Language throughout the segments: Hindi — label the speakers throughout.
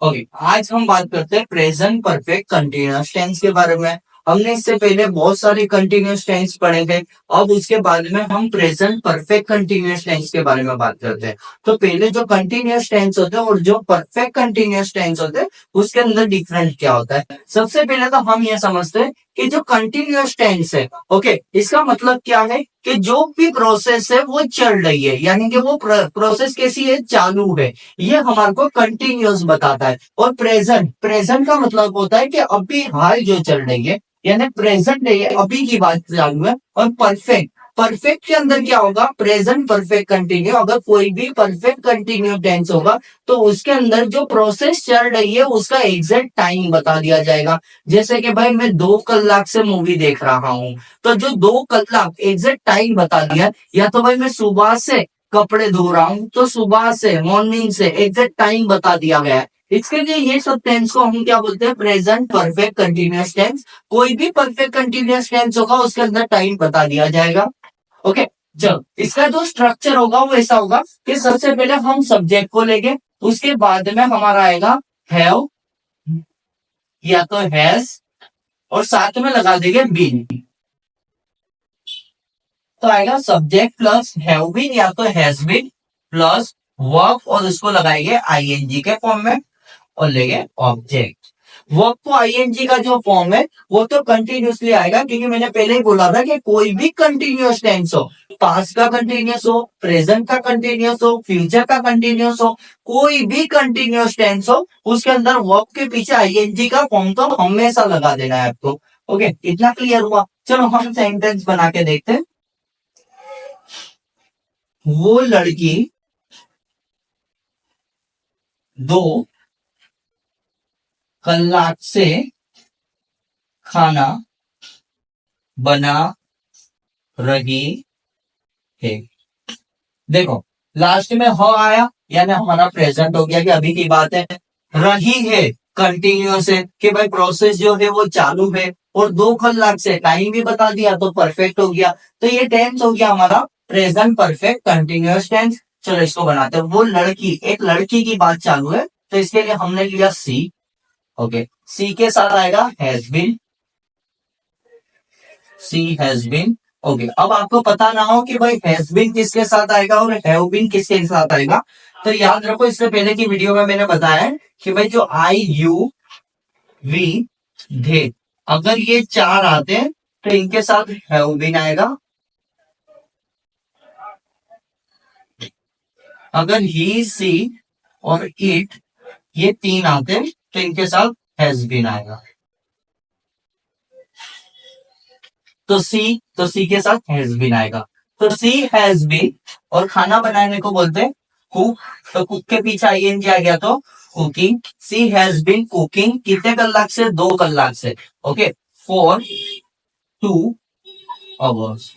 Speaker 1: ओके, आज हम बात करते हैं प्रेजेंट परफेक्ट कंटिन्यूअस टेंस के बारे में। हमने इससे पहले बहुत सारे कंटिन्यूअस टेंस पढ़े थे। अब उसके बाद में हम प्रेजेंट परफेक्ट कंटिन्यूअस टेंस के बारे में बात करते हैं। तो पहले जो कंटिन्यूअस टेंस होते हैं और जो परफेक्ट कंटिन्यूअस टेंस होते हैं, उसके अंदर डिफरेंस क्या होता है। सबसे पहले तो हम ये समझते हैं कि जो कंटिन्यूअस टेंस है, ओके, इसका मतलब क्या है कि जो भी प्रोसेस है वो चल रही है, यानी कि वो प्रोसेस कैसी है, चालू है। ये हमारे को कंटिन्यूअस बताता है। और प्रेजेंट, प्रेजेंट का मतलब होता है कि अभी हाल जो चल रही है, यानी प्रेजेंट है, अभी की बात चालू है। और परफेक्ट, परफेक्ट के अंदर क्या होगा, प्रेजेंट परफेक्ट कंटिन्यू। अगर कोई भी परफेक्ट कंटिन्यू टेंस होगा तो उसके अंदर जो प्रोसेस चल रही है उसका एग्जैक्ट टाइम बता दिया जाएगा। जैसे कि भाई मैं 2 कलाक से मूवी देख रहा हूं, तो जो 2 कलाक एग्जैक्ट टाइम बता दिया। या तो भाई मैं सुबह से कपड़े धो रहा हूं, तो सुबह से, मॉर्निंग से एग्जैक्ट टाइम बता दिया गया है। इसके लिए ये सब टेंस को हम क्या बोलते हैं, प्रेजेंट परफेक्ट कंटिन्यूअस टेंस। कोई भी परफेक्ट कंटिन्यूअस टेंस होगा उसके अंदर टाइम बता दिया जाएगा। ओके, चलो, इसका जो स्ट्रक्चर होगा वो ऐसा होगा कि सबसे पहले हम सब्जेक्ट को लेंगे, उसके बाद में हमारा आएगा हैव या तो हैज, और साथ में लगा देंगे बीन। तो आएगा सब्जेक्ट प्लस हैव बीन या तो हैज बीन प्लस वर्ब, और उसको लगाएंगे आईएनजी के फॉर्म में और लेंगे ऑब्जेक्ट। वर्ब को आईएनजी का जो फॉर्म है वो तो कंटिन्यूसली आएगा, क्योंकि मैंने पहले ही बोला था कि कोई भी कंटिन्यूअस टेंस हो, पास्ट का कंटिन्यूअस हो, प्रेजेंट का कंटिन्यूअस हो, फ्यूचर का कंटिन्यूअस हो, कोई भी कंटिन्यूअस टेंस हो, उसके अंदर वर्ब के पीछे आईएनजी का फॉर्म तो हमेशा लगा देना है आपको। ओके, इतना क्लियर हुआ। चलो हम सेंटेंस बना के देखते हैं। वो लड़की 2 कलाक से खाना बना रही है। देखो, लास्ट में ह आया, यानी हमारा प्रेजेंट हो गया कि अभी की बात है। रही है, कंटिन्यूअस है कि भाई प्रोसेस जो है वो चालू है। और 2 कलाक से टाइम भी बता दिया तो परफेक्ट हो गया। तो ये टेंस हो गया हमारा प्रेजेंट परफेक्ट कंटिन्यूअस टेंस। चलो इसको बनाते हैं। वो लड़की, एक लड़की की बात चालू है, तो इसके लिए हमने लिया सी। ओके, सी के साथ आएगा has been, she has been. Okay, अब आपको पता ना हो कि भाई हैज बीन किसके साथ आएगा और हैव बीन किसके साथ आएगा, तो याद रखो इससे पहले की वीडियो में मैंने बताया है कि भाई जो आई यू वी धे, अगर ये 4 आते हैं तो इनके साथ हैव बीन आएगा। अगर ही सी और इट ये 3 आते हैं तो इनके साथ हैज बीन आएगा। तो सी के साथ हैज बीन आएगा। तो सी हैज बीन, और खाना बनाने को बोलते हैं कुक, तो कुक के पीछे आईएनजी आ गया तो cooking. She has been cooking कितने कलाक से, 2 कलाक से। Okay, for 2 hours.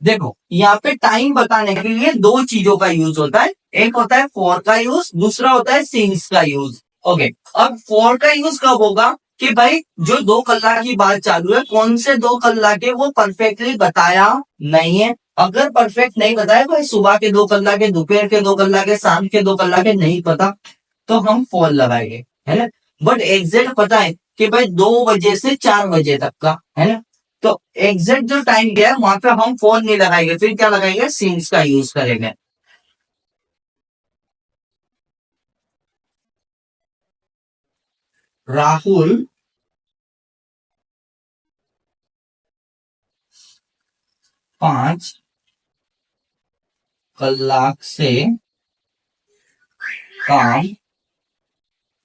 Speaker 1: देखो यहाँ पे टाइम बताने के लिए 2 चीजों का यूज होता है। एक होता है फॉर का यूज, दूसरा होता है सिंस का यूज। ओके, अब फॉर का यूज कब होगा कि भाई जो 2 कलाक की बात चालू है, कौन से 2 कलाक है वो परफेक्टली बताया नहीं है। अगर परफेक्ट नहीं बताया, भाई सुबह के 2 कलाक है, दोपहर के 2 कलाक है, शाम के 2 कलाक है, नहीं पता, तो हम फॉर लगाएंगे, है ना। बट एग्जैक्ट पता है कि भाई 2 बजे से 4 बजे तक का, है ना। तो एग्जैक्ट जो टाइम दिया है वहां पे हम फोन नहीं लगाएंगे, फिर क्या लगाएंगे, सिंस का यूज करेंगे। राहुल 5 कलाक से काम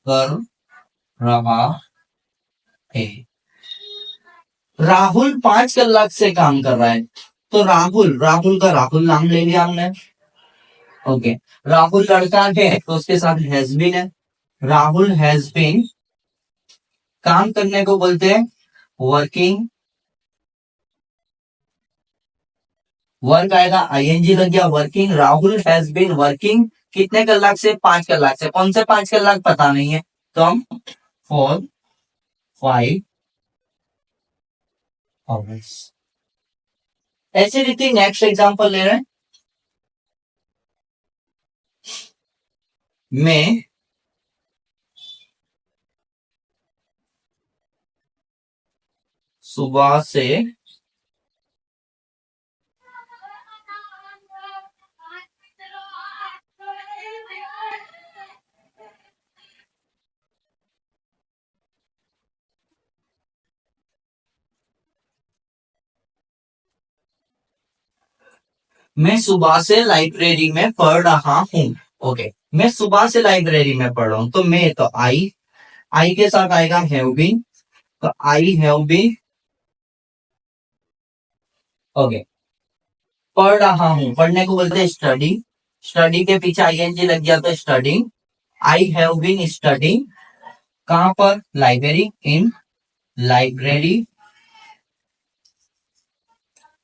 Speaker 1: कर रहा है। राहुल 5 कलाक से काम कर रहा है, तो राहुल, राहुल का राहुल नाम ले लिया हमने। ओके, राहुल लड़का है तो उसके साथ हैज बीन है। राहुल हैज बीन, काम करने को बोलते हैं वर्किंग। वर्क आएगा, आईएनजी लग गया, working. Rahul has been working कितने कलाक से, 5 कलाक से। कौन से 5 कलाक पता नहीं है, तो हम 4 5 आवर्स। ऐसी रीति नेक्स्ट एग्जांपल ले रहे हैं। मैं सुबह से मैं सुबह से लाइब्रेरी में पढ़ रहा हूँ। ओके, मैं सुबह से लाइब्रेरी में पढ़ रहा हूँ, तो मैं तो आई के साथ आएगा हैव बीन, तो आई हैव बीन। ओके, पढ़ रहा हूँ, पढ़ने को बोलते हैं स्टडी, स्टडी के पीछे आईएनजी लग गया तो studying. I have been studying, कहां पर? Library, in library.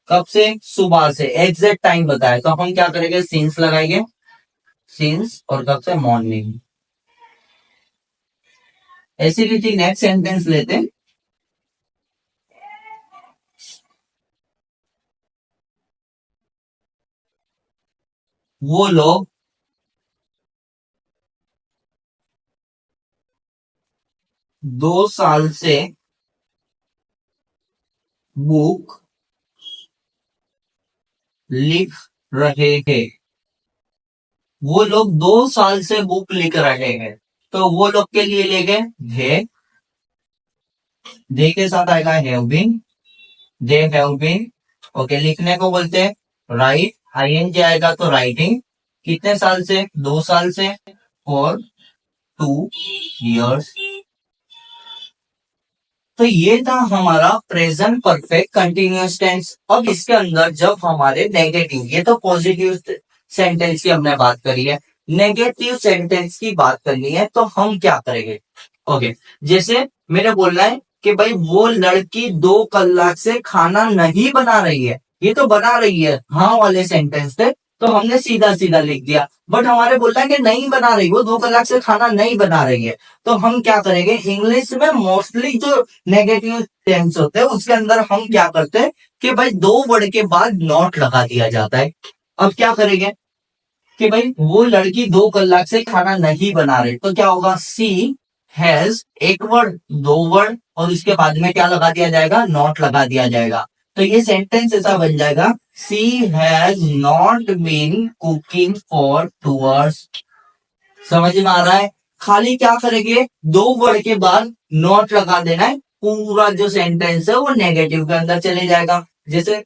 Speaker 1: कब से? सुबह से, एग्जैक्ट टाइम बताया तो हम क्या करेंगे? सिंस लगाएंगे, सिंस, और कब से? मॉर्निंग। ऐसी रीति नेक्स्ट सेंटेंस लेते हैं। वो लोग 2 साल से बुक लिख रहे हैं। वो लोग 2 साल से बुक लिख रहे हैं, तो वो लोग के लिए ले गए दे के साथ आएगा have been, they have been. Okay, लिखने को बोलते हैं राइट, आईएनजी आएगा तो राइटिंग। कितने साल से? 2 साल से, और 2 years। तो ये था हमारा प्रेजेंट परफेक्ट कंटिन्यूअस टेंस। अब इसके अंदर जब हमारे नेगेटिव, ये तो पॉजिटिव सेंटेंस की हमने बात करी है, नेगेटिव सेंटेंस की बात करनी है तो हम क्या करेंगे? ओके, जैसे मेरे बोलना है कि भाई वो लड़की 2 कलाक से खाना नहीं बना रही है, ये तो बना रही है हाँ वाले सेंटेंस थे, तो हमने सीधा सीधा लिख दिया। बट हमारे बोलना है कि नहीं बना रही, वो 2 कलाक से खाना नहीं बना रही है, तो हम क्या करेंगे? इंग्लिश में मोस्टली जो नेगेटिव टेंस होते हैं उसके अंदर हम क्या करते हैं कि भाई 2 वर्ड के बाद नॉट लगा दिया जाता है। अब क्या करेंगे कि भाई वो लड़की 2 कलाक से खाना नहीं बना रही, तो क्या होगा? सी हैज, एक वर्ड, 2 वर्ड, और उसके बाद में क्या लगा दिया जाएगा? नॉट लगा दिया जाएगा। तो ये सेंटेंस ऐसा बन जाएगा, she has not been cooking for 2 hours। समझ में आ रहा है? खाली क्या करेंगे? 2 वर्ड के बाद नॉट लगा देना है, पूरा जो सेंटेंस है वो नेगेटिव के अंदर चले जाएगा। जैसे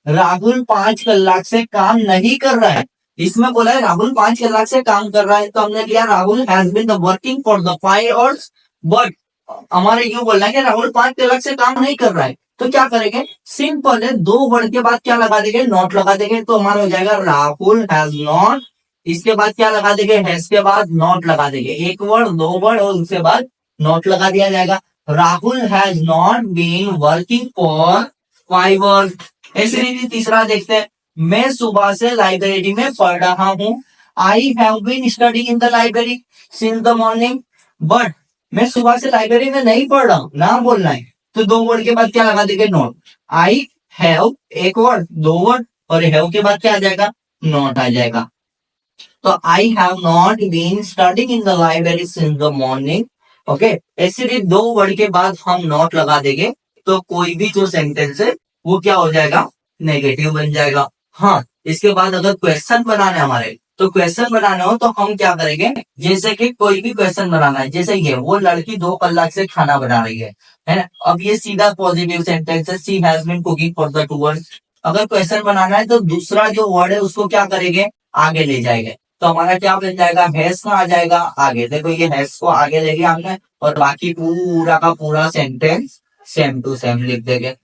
Speaker 1: राहुल 5 कलाक से काम नहीं कर रहा है, इसमें बोला है राहुल 5 कलाक से काम कर रहा है, तो हमने लिया Rahul has been working for the 5 hours। But हमारे यूं बोलना है कि राहुल 5 कलाक से काम नहीं कर रहा है, तो क्या करेंगे? सिंपल है, 2 वर्ड के बाद क्या लगा देंगे? नॉट लगा देंगे, तो हमारा हो जाएगा राहुल हैज नॉट, इसके बाद क्या लगा देंगे? हैज के बाद नॉट लगा देंगे, एक वर्ड, 2 वर्ड, और उसके बाद नॉट लगा दिया जाएगा। Rahul has not been working for 5 hours। ऐसे ही तीसरा देखते हैं, मैं सुबह से लाइब्रेरी में पढ़ रहा हूँ। I have been studying in the library since the morning. But मैं सुबह से लाइब्रेरी में नहीं पढ़ रहा हूँ, ना बोलना है, तो 2 वर्ड के बाद क्या लगा देंगे? नॉट। आई हैव, एक वर्ड, 2 वर्ड, और हैव के बाद क्या आ जाएगा? नॉट आ जाएगा। तो I have not been studying in the library since the morning. Okay, ऐसे 2 वर्ड के बाद हम नॉट लगा देंगे, तो कोई भी जो सेंटेंस है वो क्या हो जाएगा? नेगेटिव बन जाएगा। हाँ, इसके बाद अगर क्वेश्चन बनाना है हमारे, तो क्वेश्चन बनाना हो तो हम क्या करेंगे? जैसे कि कोई भी क्वेश्चन बनाना है, जैसे ये वो लड़की 2 कलाक से खाना बना रही है ना? अब ये सीधा पॉजिटिव सेंटेंस है, she has been cooking for the 2 hours। अगर क्वेश्चन बनाना है तो दूसरा जो वर्ड है उसको क्या करेंगे? आगे ले जाएंगे, तो हमारा क्या बन जाएगा? हैज का आ जाएगा आगे। देखो ये हैज को आगे ले गया हमने, और बाकी पूरा का पूरा सेंटेंस सेम टू सेम लिख देंगे।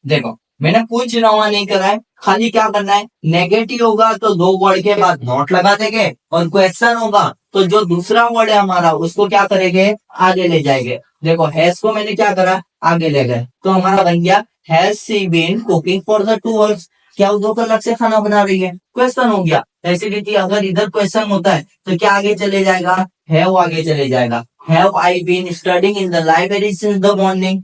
Speaker 1: देखो मैंने कुछ नवा नहीं करा है, खाली क्या करना है? नेगेटिव होगा तो 2 वर्ड के बाद नॉट लगा देंगे, और क्वेश्चन होगा तो जो दूसरा वर्ड है हमारा उसको क्या करेंगे? आगे ले जाएंगे। देखो हैज को मैंने क्या करा? आगे ले गए, तो हमारा बन गया has she been cooking for the 2 hours। क्या वो 2 कलाक से खाना बना रही है? क्वेश्चन हो गया। ऐसी रीति अगर इधर क्वेश्चन होता है तो क्या आगे चले जाएगा? हैव आगे चले जाएगा। Have I been studying in the library since the morning.